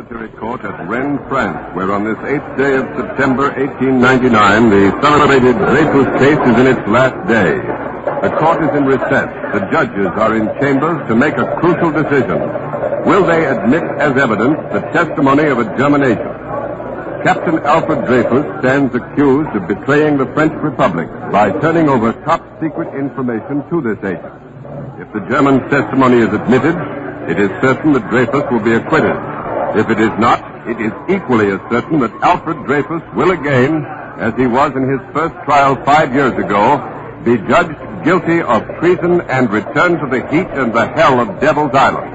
military court at Rennes, France, where on this 8th day of September 1899, the celebrated Dreyfus Case is in its last day. The court is in recess. The judges are in chambers to make a crucial decision. Will they admit as evidence the testimony of a German agent? Captain Alfred Dreyfus stands accused of betraying the French Republic by turning over top-secret information to this agent. If the German's testimony is admitted, it is certain that Dreyfus will be acquitted. If it is not, it is equally as certain that Alfred Dreyfus will again, as he was in his first trial 5 years ago, be judged guilty of treason and returned to the heat and the hell of Devil's Island.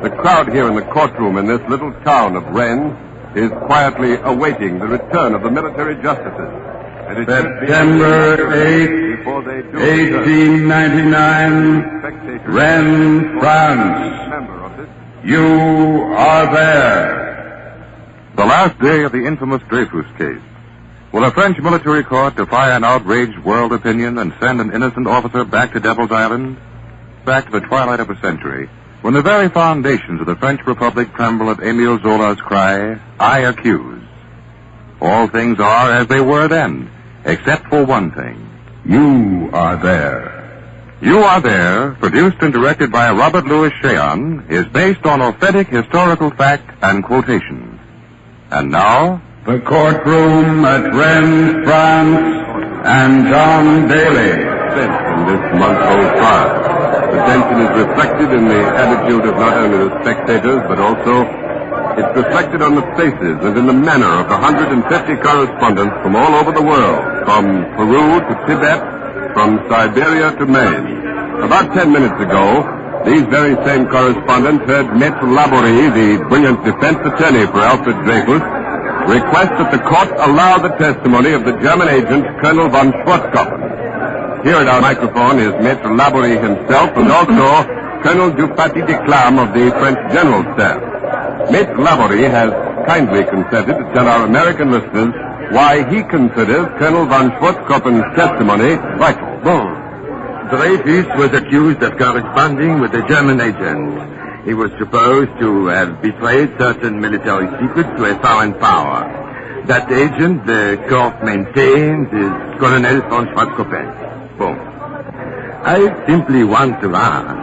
The crowd here in the courtroom in this little town of Rennes is quietly awaiting the return of the military justices. And September 8th, 1899, Rennes, France. You are there. The last day of the infamous Dreyfus Case. Will a French military court defy an outraged world opinion and send an innocent officer back to Devil's Island? Back to the twilight of a century, when the very foundations of the French Republic tremble at Émile Zola's cry, "I accuse." All things are as they were then, except for one thing. You are there. You Are There, produced and directed by Robert Louis Cheon, is based on authentic historical fact and quotation. And now, the courtroom at Rennes, France, and John Daly. In this month-old trial. The tension is reflected in the attitude of not only the spectators, but also it's reflected on the faces and in the manner of the 150 correspondents from all over the world, from Peru to Tibet, from Siberia to Maine. About 10 minutes ago, these very same correspondents heard Maître Laborie, the brilliant defense attorney for Alfred Dreyfus, request that the court allow the testimony of the German agent, Colonel von Schwarzkopf. Here at our microphone is Maître Laborie himself and also Colonel Dupaty de Clam of the French General Staff. Maître Laborie has kindly consented to tell our American listeners why he considers Colonel von Schwarzkopf's testimony vital. Bon. Dreyfus was accused of corresponding with a German agent. He was supposed to have betrayed certain military secrets to a foreign power. That agent, the court maintains, is Colonel von Schwarzkopf. Bon. I simply want to ask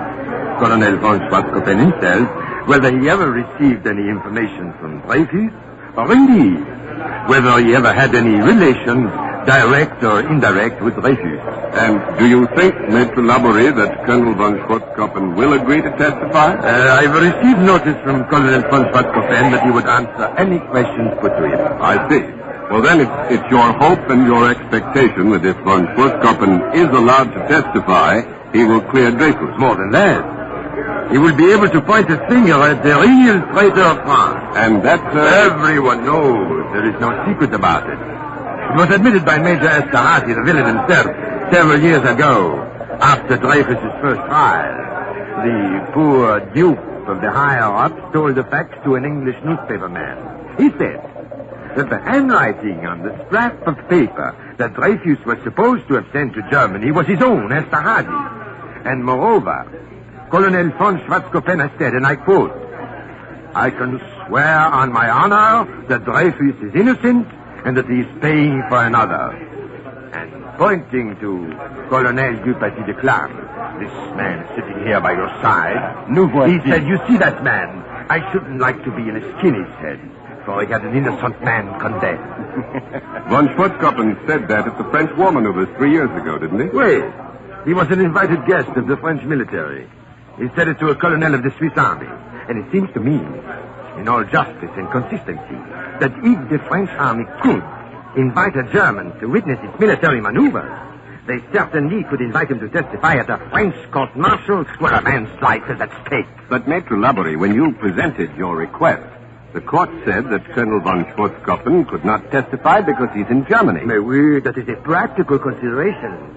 Colonel von Schwarzkopf himself whether he ever received any information from Dreyfus, or indeed whether he ever had any relations, direct or indirect, with Dreyfus. And do you think, Maître Laborie, that Colonel von Schwarzkopf will agree to testify? I've received notice from Colonel von Schwarzkopf that he would answer any questions put to him. I see. Well, then it's your hope and your expectation that if von Schwarzkopf is allowed to testify, he will clear Dreyfus. More than that, he will be able to point a finger at the real traitor of France. And that's... Everyone knows. There is no secret about it. It was admitted by Major Esterhazy, the villain himself, several years ago, after Dreyfus' first trial. The poor dupe of the higher-ups told the facts to an English newspaperman. He said that the handwriting on the scrap of paper that Dreyfus was supposed to have sent to Germany was his own, Esterhazy. And moreover, Colonel von Schwarzkopf has said, and I quote, "I can swear on my honor that Dreyfus is innocent and that he is paying for another." And pointing to Colonel Dupaty de Clam, this man sitting here by your side, he said, "You see that man? I shouldn't like to be in a skin his head, for he had an innocent man condemned." Von Schwarzkopf said that at the French war maneuvers 3 years ago, didn't he? Wait. He was an invited guest of the French military. He said it to a colonel of the Swiss army. And it seems to me, in all justice and consistency, that if the French army could invite a German to witness its military maneuvers, they certainly could invite him to testify at a French court-martial where a man's life is at stake. But, Maître Laborie, when you presented your request, the court said that Colonel von Schwarzkopf could not testify because he's in Germany. Mais oui, that is a practical consideration.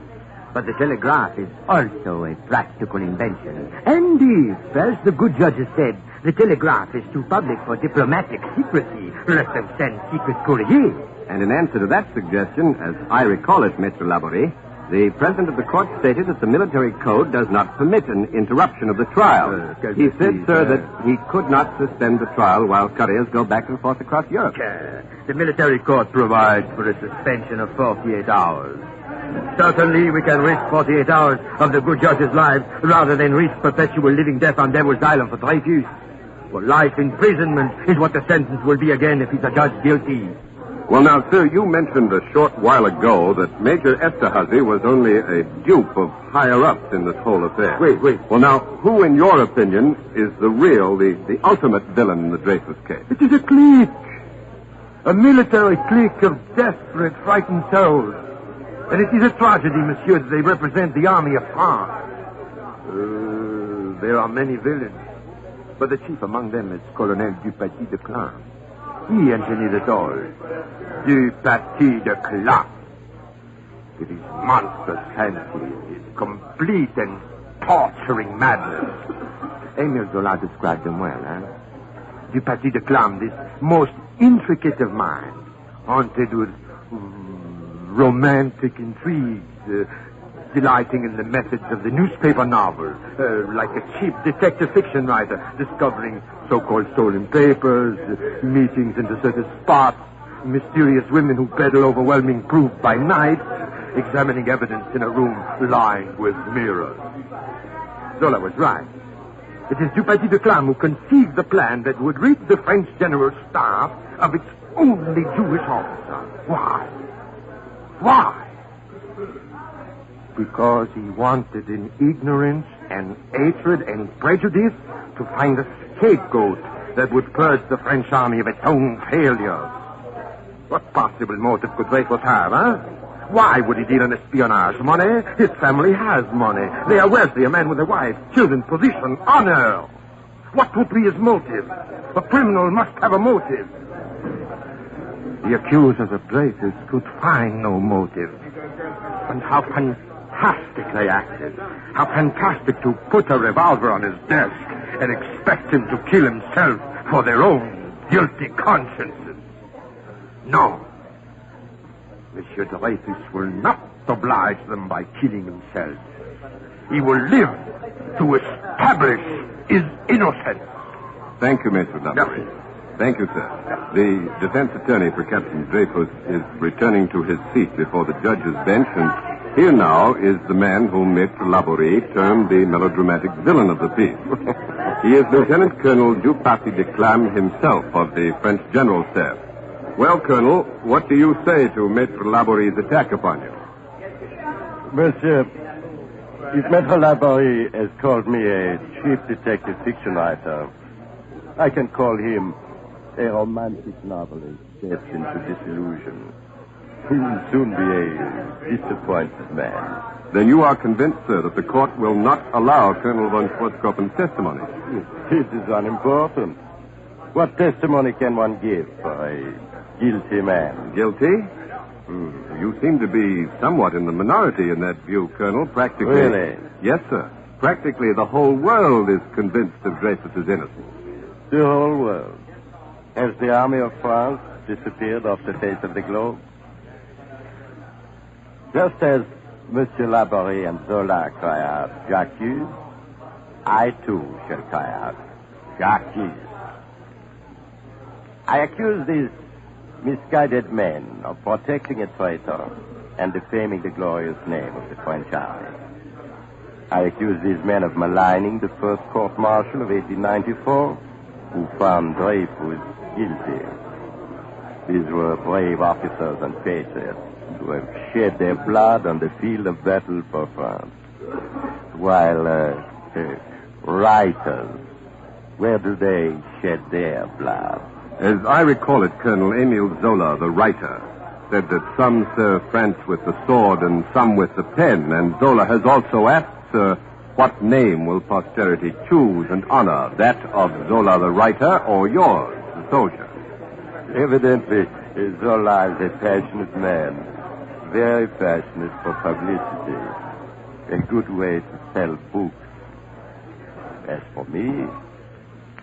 But the telegraph is also a practical invention. And if, as the good judges said, the telegraph is too public for diplomatic secrecy, let them send secret couriers. And in answer to that suggestion, as I recall it, Maître Laborie, The president of the court stated that the military code does not permit an interruption of the trial. He said, sir, that he could not suspend the trial while couriers go back and forth across Europe. The military court provides for a suspension of 48 hours. Certainly, we can risk 48 hours of the good judge's life rather than risk perpetual living death on Devil's Island for Dreyfus. For life imprisonment is what the sentence will be again if he's adjudged guilty. Well, now, sir, you mentioned a short while ago that Major Esterhazy was only a dupe of higher-ups in this whole affair. Wait. Well, now, who, in your opinion, is the real, the ultimate villain in the Dreyfus case? It is a clique. A military clique of desperate, frightened souls. And it is a tragedy, monsieur, that they represent the army of France. There are many villains. But the chief among them is Colonel Dupaty de Clam. He engineered it all. Dupaty de Clam. With his monstrous fancy, his complete and torturing madness. Émile Zola described them well, Dupaty de Clam, this most intricate of minds, haunted with romantic intrigues, delighting in the methods of the newspaper novel, like a cheap detective fiction writer, discovering so-called stolen papers, meetings in deserted spots, mysterious women who peddle overwhelming proof by night, examining evidence in a room lined with mirrors. Zola was right. It is Dupaty de Clam who conceived the plan that would rid the French general staff of its only Jewish officer. Why? Because he wanted in ignorance and hatred and prejudice to find a scapegoat that would purge the French army of its own failures. What possible motive could Dreyfus have, Why would he deal in espionage? Money? His family has money. They are wealthy, a man with a wife, children, position, honor. What would be his motive? A criminal must have a motive. The accusers of Dreyfus could find no motive. And how fantastic they acted. How fantastic to put a revolver on his desk and expect him to kill himself for their own guilty consciences. No. Monsieur Dreyfus will not oblige them by killing himself. He will live to establish his innocence. Thank you, Maitre Laborie. No. Thank you, sir. The defense attorney for Captain Dreyfus is returning to his seat before the judge's bench, and here now is the man whom Maitre Laborie termed the melodramatic villain of the piece. He is Lieutenant Colonel Dupaty de Clam himself of the French General Staff. Well, Colonel, what do you say to Maitre Laborie's attack upon you? Monsieur, if Maitre Laborie has called me a cheap detective fiction writer, I can call him a romantic novelist stepped into disillusion. He will soon be a disappointed man. Then you are convinced, sir, that the court will not allow Colonel von Schwarzkoppen's testimony? It is unimportant. What testimony can one give for a guilty man? Guilty? You seem to be somewhat in the minority in that view, Colonel. Practically... Really? Yes, sir. Practically the whole world is convinced of Dreyfus's innocence. The whole world. Has the army of France disappeared off the face of the globe? Just as Monsieur Laborie and Zola cry out, J'accuse, I too shall cry out, J'accuse. I accuse these misguided men of protecting a traitor and defaming the glorious name of the French army. I accuse these men of maligning the first court-martial of 1894, who found Dreyfus guilty. These were brave officers and patriots who have shed their blood on the field of battle for France. While writers, where do they shed their blood? As I recall it, Colonel, Émile Zola, the writer, said that some serve France with the sword and some with the pen, and Zola has also asked, sir, what name will posterity choose and honor, that of Zola the writer or yours, the soldier? Evidently, Zola is a passionate man, very passionate for publicity, a good way to sell books. As for me,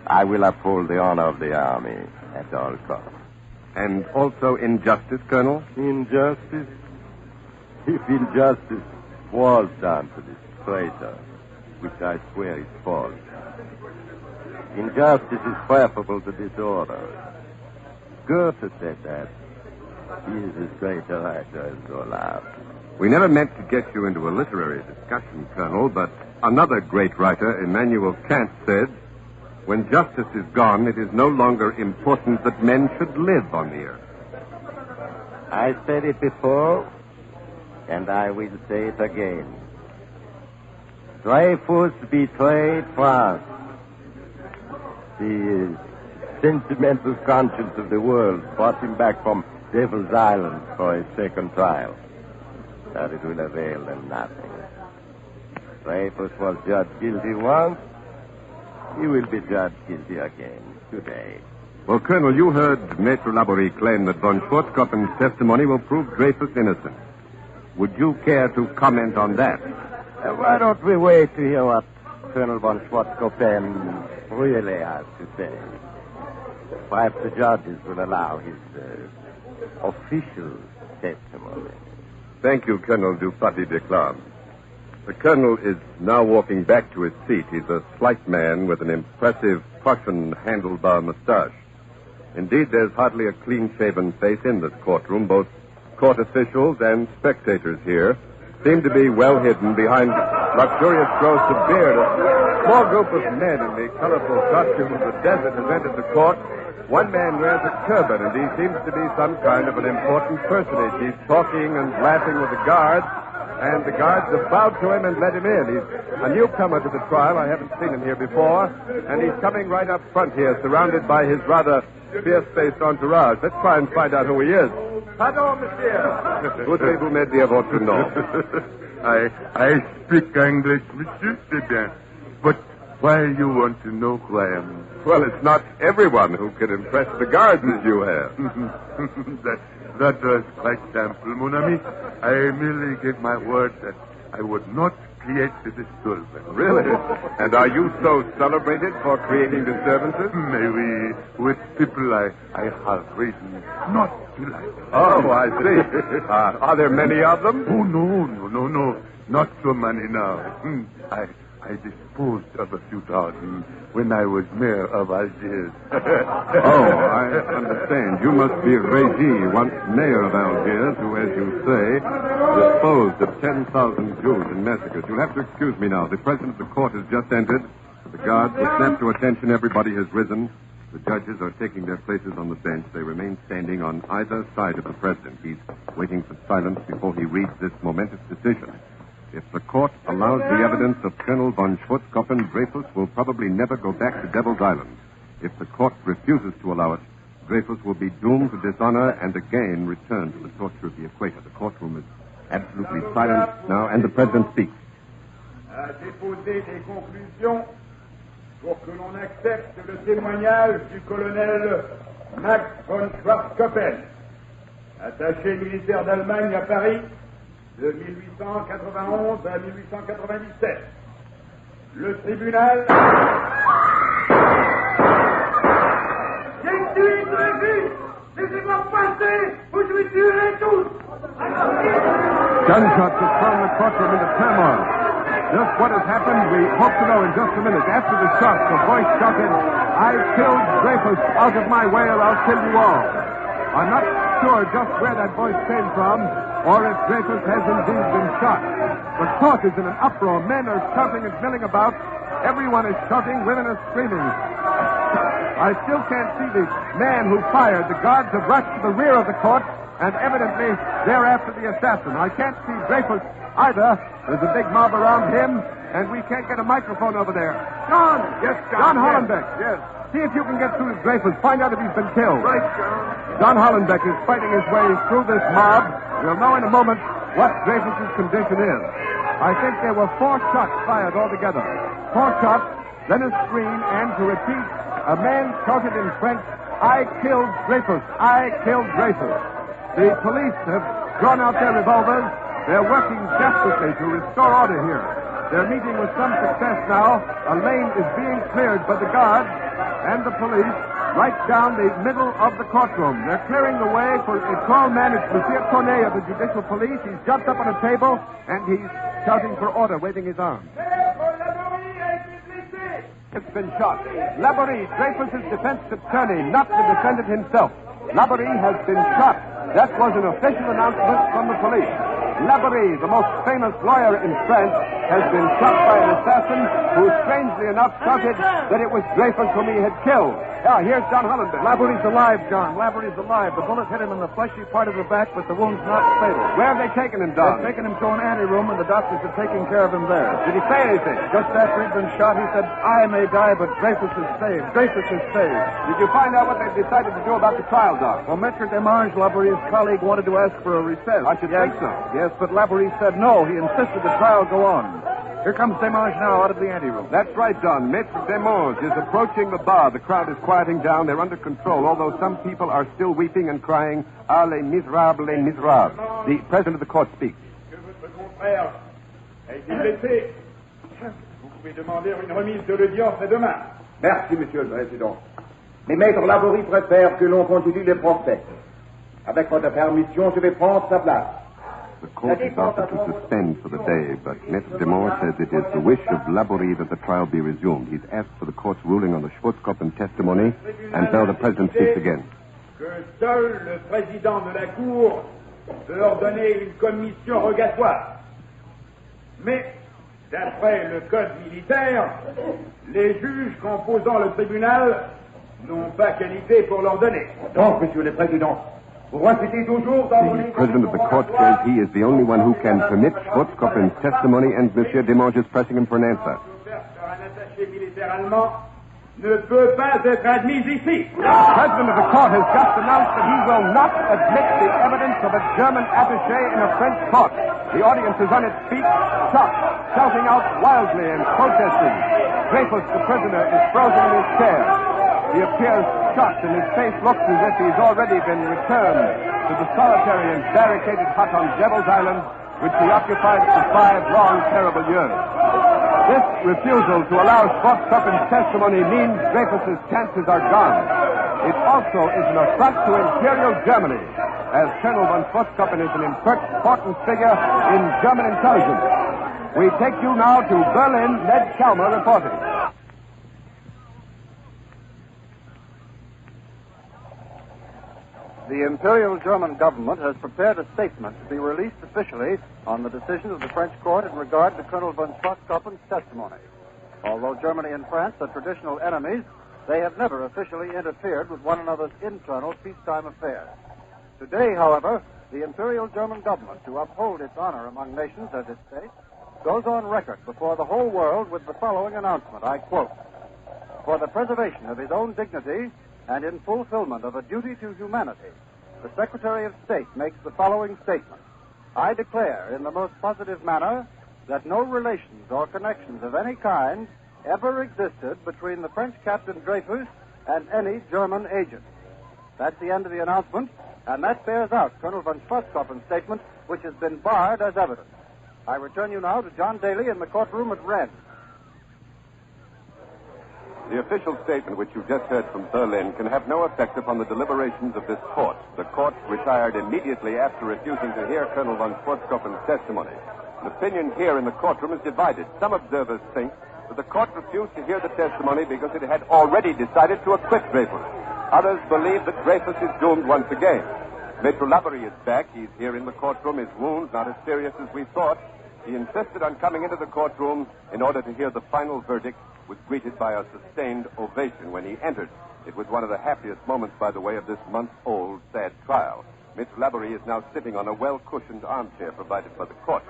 I will uphold the honor of the army at all costs. And also injustice, Colonel? Injustice? If injustice was done to this traitor, which I swear is false. Injustice is preferable to disorder. Goethe said that. He is as great a writer as Zola. We never meant to get you into a literary discussion, Colonel, but another great writer, Immanuel Kant, said, when justice is gone, it is no longer important that men should live on the earth. I said it before, and I will say it again. Dreyfus betrayed France. The sentimental conscience of the world brought him back from Devil's Island for a second trial. But it will avail them nothing. Dreyfus was judged guilty once. He will be judged guilty again today. Well, Colonel, you heard Maître Laborie claim that von Schwarzkopfen's testimony will prove Dreyfus innocent. Would you care to comment on that? Why don't we wait to hear what Colonel von Schwarzkopfen really has to say? Perhaps the judges will allow his official testimony. Thank you, Colonel du Paty-Declam. The colonel is now walking back to his seat. He's a slight man with an impressive Prussian handlebar mustache. Indeed, there's hardly a clean-shaven face in this courtroom. Both court officials and spectators here seem to be well hidden behind luxurious growths of beard. A small group of men in the colorful costume of the desert has entered the court. One man wears a turban, and he seems to be some kind of an important personage. He's talking and laughing with the guards, and the guards have bowed to him and let him in. He's a newcomer to the trial. I haven't seen him here before, and he's coming right up front here, surrounded by his rather fierce-faced entourage. Let's try and find out who he is. Pardon, monsieur. Voudrez-vous m'aider votre nom? I speak English, monsieur, c'est bien. But why you want to know who I am? Well, it's not everyone who can impress the guards as you have. That was quite simple, mon ami. I merely gave my word that I would not create the disturbance. Really? And are you so celebrated for creating disturbances? Maybe with people I have reason not to like. Oh, I see. Are there many of them? Oh, no. Not so many now. I disposed of a few thousand when I was mayor of Algiers. Oh, I understand. You must be Régy, once mayor of Algiers, who, as you say, disposed of 10,000 Jews in massacres. You'll have to excuse me now. The president of the court has just entered. The guards will snap to attention. Everybody has risen. The judges are taking their places on the bench. They remain standing on either side of the president. He's waiting for silence before he reads this momentous decision. If the court allows the evidence of Colonel von Schwarzkopfen, Dreyfus will probably never go back to Devil's Island. If the court refuses to allow it, Dreyfus will be doomed to dishonor and again return to the torture of the equator. The courtroom is absolutely silent now, and the president speaks. À déposer des conclusions pour que l'on accepte le témoignage du colonel Max von Schwarzkopfen, attaché militaire d'Allemagne à Paris, de 1891 à 1897. Le tribunal... J'ai tué Dreyfus! Laissez-moi passer ou je vais tuer tous! Gunshots have thrown the courtroom into turmoil. Just what has happened, we hope to know in just a minute. After the shots, the voice shouted, "I killed Dreyfus. Out of my way or I'll kill you all." I'm not sure just where that voice came from, or if Dreyfus has indeed been shot. The court is in an uproar. Men are shouting and milling about. Everyone is shouting. Women are screaming. I still can't see the man who fired. The guards have rushed to the rear of the court, and evidently they're after the assassin. I can't see Dreyfus either. There's a big mob around him, and we can't get a microphone over there. John! Yes, John. John Hollenbeck. Yes. See if you can get through to Dreyfus. Find out if he's been killed. Right, John. John Hollenbeck is fighting his way through this mob. We'll know in a moment what Dreyfus's condition is. I think there were 4 shots fired altogether. 4 shots, then a scream, and to repeat, a man shouted in French, "I killed Dreyfus. I killed Dreyfus." The police have drawn out their revolvers. They're working desperately to restore order here. They're meeting with some success now. A lane is being cleared by the guards and the police. right down the middle of the courtroom. They're clearing the way for a tall man. It's Monsieur Cornet of the Judicial Police. He's jumped up on a table, and he's shouting for order, waving his arms. It's been shot. Laborie, Dreyfus's defense attorney, not the defendant himself. Laborie has been shot. That was an official announcement from the police. Laborie, the most famous lawyer in France, has been shot by an assassin who, strangely enough, shouted that it was Dreyfus whom he had killed. Yeah, here's John Hollander. Laborie's alive, John. Laborie's alive. The bullet hit him in the fleshy part of the back, but the wound's not fatal. Where have they taken him, Don? They've taken him to an anteroom, and the doctors are taking care of him there. Did he say anything? Just after he'd been shot, he said, I may die, but Dreyfus is saved. Dreyfus is saved. Did you find out what they've decided to do about the trial, Doc? Well, Maitre Demange, Laborie's colleague, wanted to ask for a recess. I should think so. Yes, but Laborie said no. He insisted the trial go on. Here comes Demange now out of the anteroom. That's right, Don. Maitre Demange is approaching the bar. The crowd is quieting down. They're under control, although some people are still weeping and crying, Ah, les misérables, les misérables. The president of the court speaks. Que votre confrère a été blessé. Vous pouvez demander une remise de l'audience à demain. Merci, Monsieur le Président. Mais Maître Laborie préfère que l'on continue le procès. Avec votre permission, je vais prendre sa place. The court is offered to suspend for the day, but Maitre Demange says it is the wish of Laborie that the trial be resumed. He's asked for the court's ruling on the Schwarzkopf testimony, and now the president speaks again. Que seul le président de la Cour peut ordonner une commission rogatoire. Mais, d'après le code militaire, les juges composant le tribunal n'ont pas qualité pour l'ordonner. Donc, Monsieur le Président, vous incitez toujours dans The president of the court says he is the only one who can permit Schwarzkopf's testimony, and Monsieur Demange is pressing him for an answer. Un attaché militaire allemand ne peut pas être admis ici. The president of the court has just announced that he will not admit the evidence of a German attaché in a French court. The audience is on its feet, shocked, shouting out wildly and protesting. Dreyfus, the prisoner, is frozen in his chair. He appears shocked, and his face looks as if he's already been returned to the solitary and barricaded hut on Devil's Island, which he occupied for 5 long, terrible years. This refusal to allow Schwarzkopf's testimony means Dreyfus's chances are gone. It also is an affront to Imperial Germany, as Colonel von Schwarzkopf is an important figure in German intelligence. We take you now to Berlin. Ned Kalmer reporting. The Imperial German government has prepared a statement to be released officially on the decision of the French court in regard to Colonel von Schwarzkopf's testimony. Although Germany and France are traditional enemies, they have never officially interfered with one another's internal peacetime affairs. Today, however, the Imperial German government, to uphold its honor among nations as it states, goes on record before the whole world with the following announcement, I quote, "For the preservation of his own dignity and in fulfillment of a duty to humanity, the Secretary of State makes the following statement. I declare in the most positive manner that no relations or connections of any kind ever existed between the French Captain Dreyfus and any German agent." That's the end of the announcement, and that bears out Colonel von Schwarzkopf's statement, which has been barred as evidence. I return you now to John Daly in the courtroom at Rennes. The official statement which you've just heard from Berlin can have no effect upon the deliberations of this court. The court retired immediately after refusing to hear Colonel von Schwarzkopf's testimony. The opinion here in the courtroom is divided. Some observers think that the court refused to hear the testimony because it had already decided to acquit Dreyfus. Others believe that Dreyfus is doomed once again. Maitre Laborie is back. He's here in the courtroom. His wounds not as serious as we thought. He insisted on coming into the courtroom in order to hear the final verdict, was greeted by a sustained ovation when he entered. It was one of the happiest moments, by the way, of this month-old sad trial. Maitre Laborie is now sitting on a well-cushioned armchair provided by the court.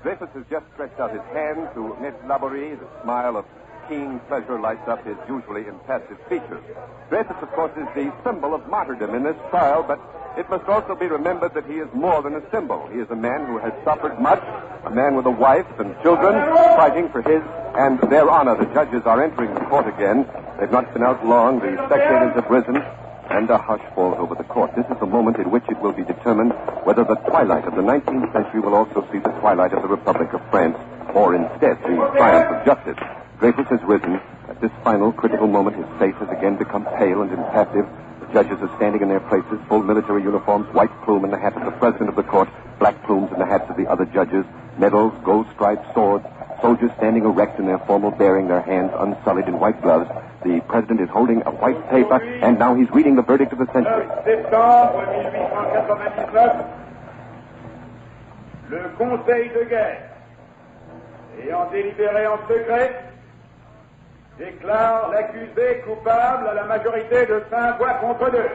Dreyfus has just stretched out his hand to Maitre Laborie. The smile of keen pleasure lights up his usually impassive features. Dreyfus, of course, is the symbol of martyrdom in this trial, but it must also be remembered that he is more than a symbol. He is a man who has suffered much, a man with a wife and children fighting for his and their honor. The judges are entering the court again. They've not been out long. The spectators have risen, and a hush falls over the court. This is the moment in which it will be determined whether the twilight of the 19th century will also see the twilight of the Republic of France, or instead the triumph of justice. Dreyfus has risen. this final critical moment, his face has again become pale and impassive. The judges are standing in their places, full military uniforms, white plume in the hat of the president of the court, black plumes in the hats of the other judges, medals, gold-striped swords, soldiers standing erect in their formal bearing, their hands unsullied in white gloves. The president is holding a white paper, and now he's reading the verdict of the century. Septembre 1899, le Conseil de guerre, ayant délibéré en secret, déclare l'accusé coupable à la majorité de 5 voix contre 2.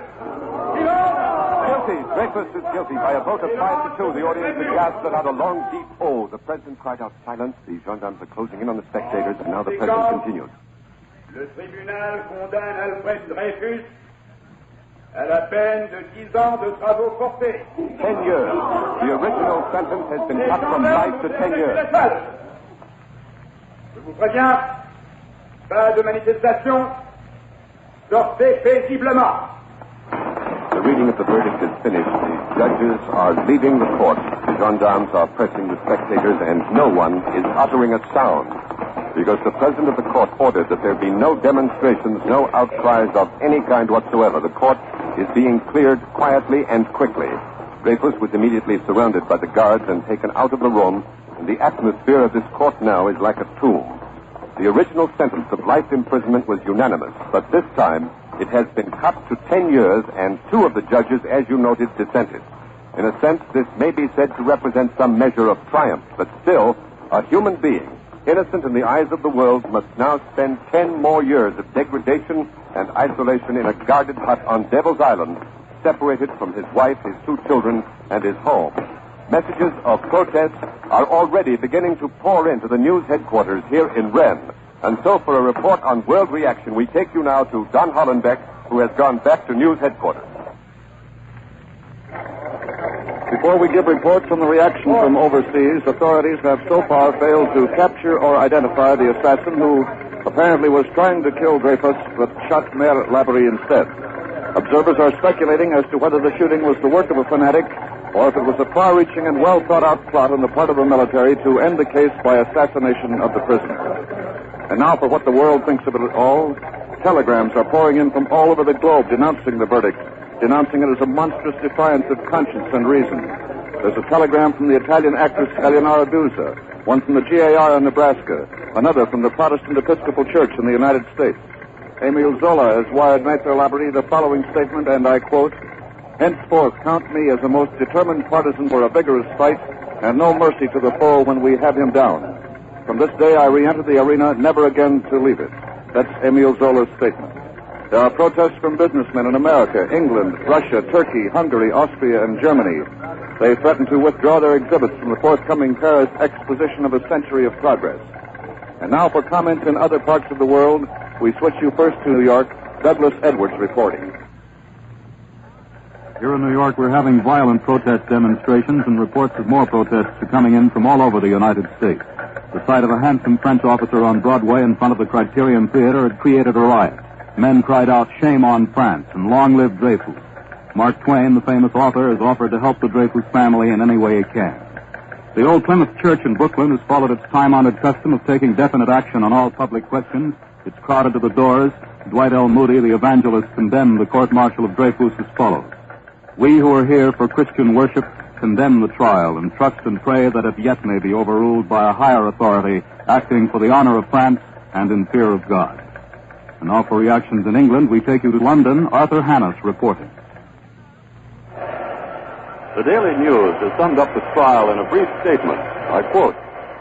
Guilty. Dreyfus is guilty by a vote of 5-2. The audience gasped and out a long, deep O. The president cried out silence. The gendarmes are closing in on the spectators, and now the president continues. Le tribunal condamne Alfred Dreyfus à la peine de 10 ans de travaux forcés. 10 years. The original sentence has been cut from 5 to 10 years. Je vous préviens, pas de manifestation, sortez paisiblement. The reading of the verdict is finished. The judges are leaving the court. The gendarmes are pressing the spectators, and no one is uttering a sound, because the president of the court ordered that there be no demonstrations, no outcries of any kind whatsoever. The court is being cleared quietly and quickly. Dreyfus was immediately surrounded by the guards and taken out of the room, and the atmosphere of this court now is like a tomb. The original sentence of life imprisonment was unanimous, but this time it has been cut to 10 years, and 2 of the judges, as you noted, dissented. In a sense, this may be said to represent some measure of triumph, but still, a human being, innocent in the eyes of the world, must now spend 10 more years of degradation and isolation in a guarded hut on Devil's Island, separated from his wife, his 2 children, and his home. Messages of protest are already beginning to pour into the news headquarters here in Rennes. And so for a report on world reaction, we take you now to Don Hollenbeck, who has gone back to news headquarters. Before we give reports on the reaction from overseas, authorities have so far failed to capture or identify the assassin who apparently was trying to kill Dreyfus but shot Mayor Laborie instead. Observers are speculating as to whether the shooting was the work of a fanatic or if it was a far-reaching and well-thought-out plot on the part of the military to end the case by assassination of the prisoner. And now for what the world thinks of it all. Telegrams are pouring in from all over the globe denouncing the verdict, denouncing it as a monstrous defiance of conscience and reason. There's a telegram from the Italian actress Eleonora Duse, one from the GAR in Nebraska, another from the Protestant Episcopal Church in the United States. Emile Zola has wired Maître Laborie the following statement, and I quote, "Henceforth count me as a most determined partisan for a vigorous fight, and no mercy to the foe when we have him down. From this day I re-enter the arena, never again to leave it." That's Emile Zola's statement. There are protests from businessmen in America, England, Russia, Turkey, Hungary, Austria, and Germany. They threaten to withdraw their exhibits from the forthcoming Paris Exposition of a Century of Progress. And now for comments in other parts of the world, we switch you first to New York. Douglas Edwards reporting. Here in New York, we're having violent protest demonstrations, and reports of more protests are coming in from all over the United States. The sight of a handsome French officer on Broadway in front of the Criterion Theater had created a riot. Men cried out, "Shame on France," and "Long live Dreyfus." Mark Twain, the famous author, has offered to help the Dreyfus family in any way he can. The Old Plymouth Church in Brooklyn has followed its time-honored custom of taking definite action on all public questions. It's crowded to the doors. Dwight L. Moody, the evangelist, condemned the court-martial of Dreyfus as follows: "We who are here for Christian worship condemn the trial and trust and pray that it yet may be overruled by a higher authority acting for the honor of France and in fear of God." And now for reactions in England, we take you to London. Arthur Hannes reporting. The Daily News has summed up the trial in a brief statement. I quote,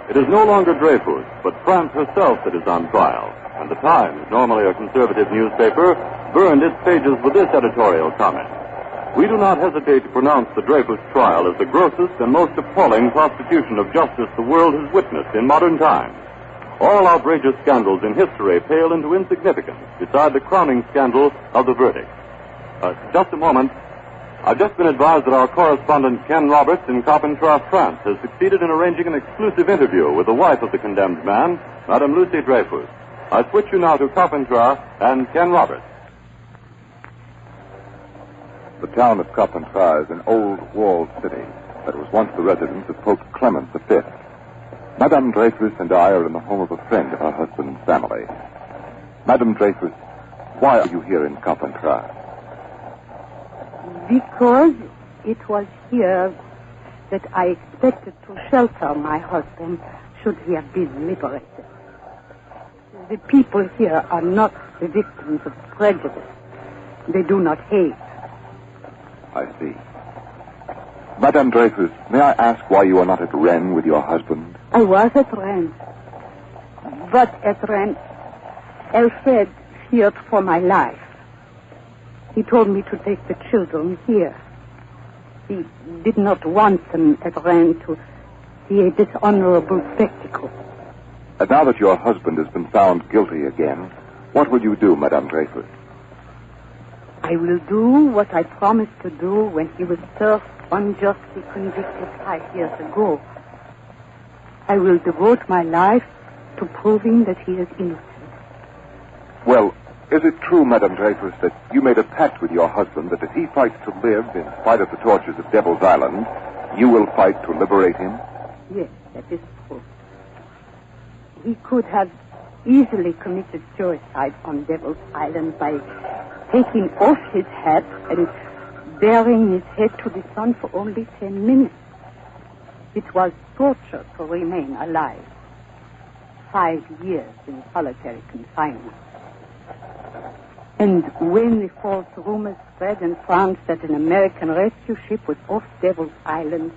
"It is no longer Dreyfus, but France herself that is on trial." And the Times, normally a conservative newspaper, burned its pages with this editorial comment: "We do not hesitate to pronounce the Dreyfus trial as the grossest and most appalling prostitution of justice the world has witnessed in modern times. All outrageous scandals in history pale into insignificance beside the crowning scandal of the verdict." Just a moment. I've just been advised that our correspondent Ken Roberts in Carpentras, France, has succeeded in arranging an exclusive interview with the wife of the condemned man, Madame Lucy Dreyfus. I switch you now to Carpentras and Ken Roberts. The town of Carpentras is an old walled city that was once the residence of Pope Clement V. Madame Dreyfus and I are in the home of a friend of her husband's family. Madame Dreyfus, why are you here in Carpentras? Because it was here that I expected to shelter my husband should he have been liberated. The people here are not the victims of prejudice. They do not hate. I see. Madame Dreyfus, may I ask why you are not at Rennes with your husband? I was at Rennes. But at Rennes, Alfred feared for my life. He told me to take the children here. He did not want them at Rennes to see a dishonorable spectacle. And now that your husband has been found guilty again, what will you do, Madame Dreyfus? I will do what I promised to do when he was first unjustly convicted 5 years ago. I will devote my life to proving that he is innocent. Well, is it true, Madame Dreyfus, that you made a pact with your husband that if he fights to live in spite of the tortures of Devil's Island, you will fight to liberate him? Yes, that is true. He could have easily committed suicide on Devil's Island by taking off his hat and baring his head to the sun for only 10 minutes. It was torture to remain alive. 5 years in solitary confinement. And when the false rumors spread in France that an American rescue ship was off Devil's Island,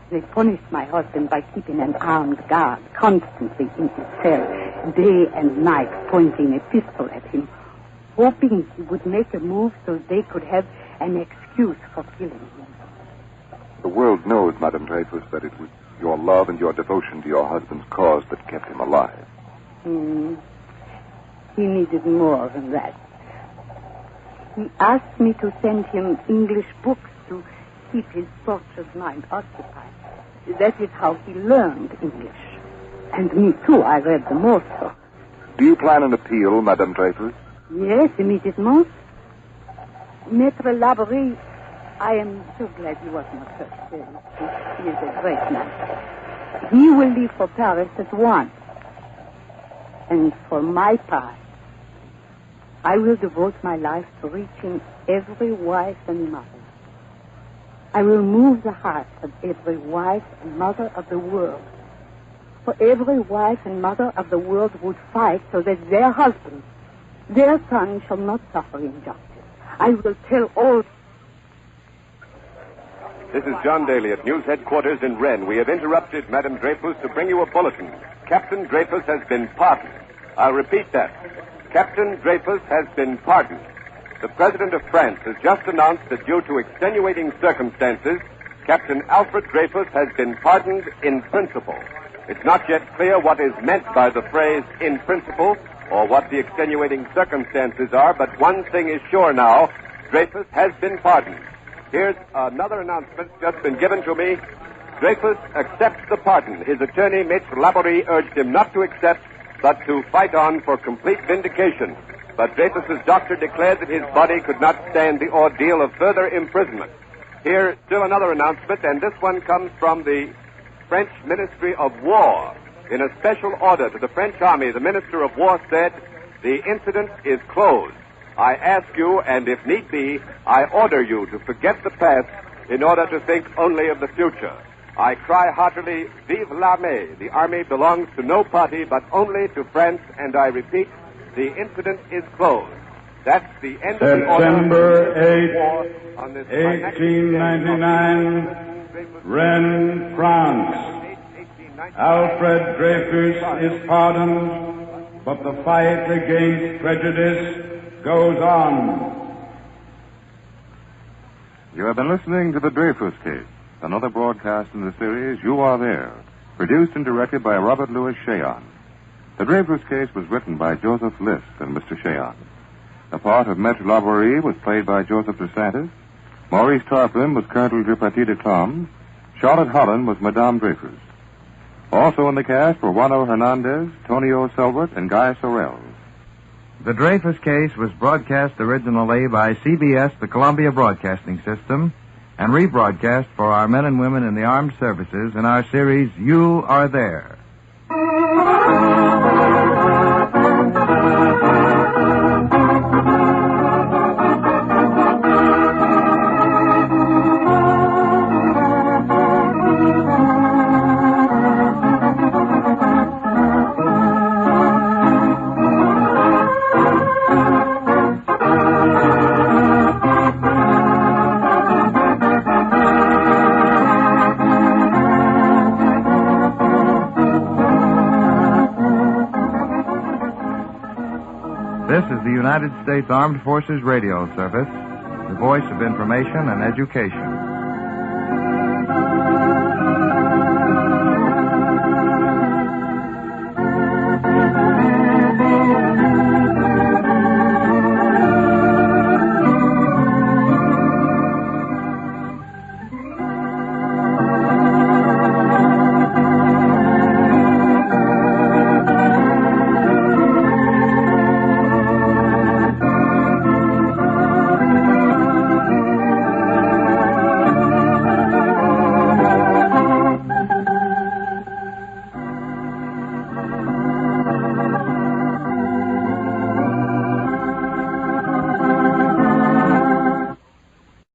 they punished my husband by keeping an armed guard constantly in his cell, day and night, pointing a pistol at him, hoping he would make a move so they could have an excuse for killing him. The world knows, Madame Dreyfus, that it was your love and your devotion to your husband's cause that kept him alive. He needed more than that. He asked me to send him English books to keep his tortured mind occupied. That is how he learned English. And me, too, I read them also. Do you plan an appeal, Madame Dreyfus? Yes, immediately. Maître Laborie, I am so glad he was not hurt. He is a great man. He will leave for Paris at once. And for my part, I will devote my life to reaching every wife and mother. I will move the hearts of every wife and mother of the world. For every wife and mother of the world would fight so that their husbands, their sons, shall not suffer injustice. I will tell all... This is John Daly at News Headquarters in Rennes. We have interrupted Madame Dreyfus to bring you a bulletin. Captain Dreyfus has been pardoned. I'll repeat that. Captain Dreyfus has been pardoned. The President of France has just announced that due to extenuating circumstances, Captain Alfred Dreyfus has been pardoned in principle. It's not yet clear what is meant by the phrase in principle or what the extenuating circumstances are, but one thing is sure now, Dreyfus has been pardoned. Here's another announcement just been given to me. Dreyfus accepts the pardon. His attorney, Maître Laborie, urged him not to accept, but to fight on for complete vindication. But Dreyfus's doctor declared that his body could not stand the ordeal of further imprisonment. Here, still another announcement, and this one comes from the French Ministry of War. In a special order to the French Army, the Minister of War said, the incident is closed. I ask you, and if need be, I order you to forget the past in order to think only of the future. I cry heartily, Vive l'Armée. The Army belongs to no party but only to France, and I repeat, the incident is closed. That's the end of the order. September 8, 1899, Rennes, France. Alfred Dreyfus is pardoned, but the fight against prejudice goes on. You have been listening to the Dreyfus Case, another broadcast in the series You Are There, produced and directed by Robert Louis Cheon. The Dreyfus Case was written by Joseph List and Mr. Cheon. The part of Maître Laborie was played by Joseph DeSantis. Maurice Tarplin was Colonel Dupaty de Clam. Charlotte Holland was Madame Dreyfus. Also in the cast were Juano Hernandez, Tonio Selbert, and Guy Sorrell. The Dreyfus Case was broadcast originally by CBS, the Columbia Broadcasting System, and rebroadcast for our men and women in the armed services in our series, You Are There. This is the United States Armed Forces Radio Service, the voice of information and education.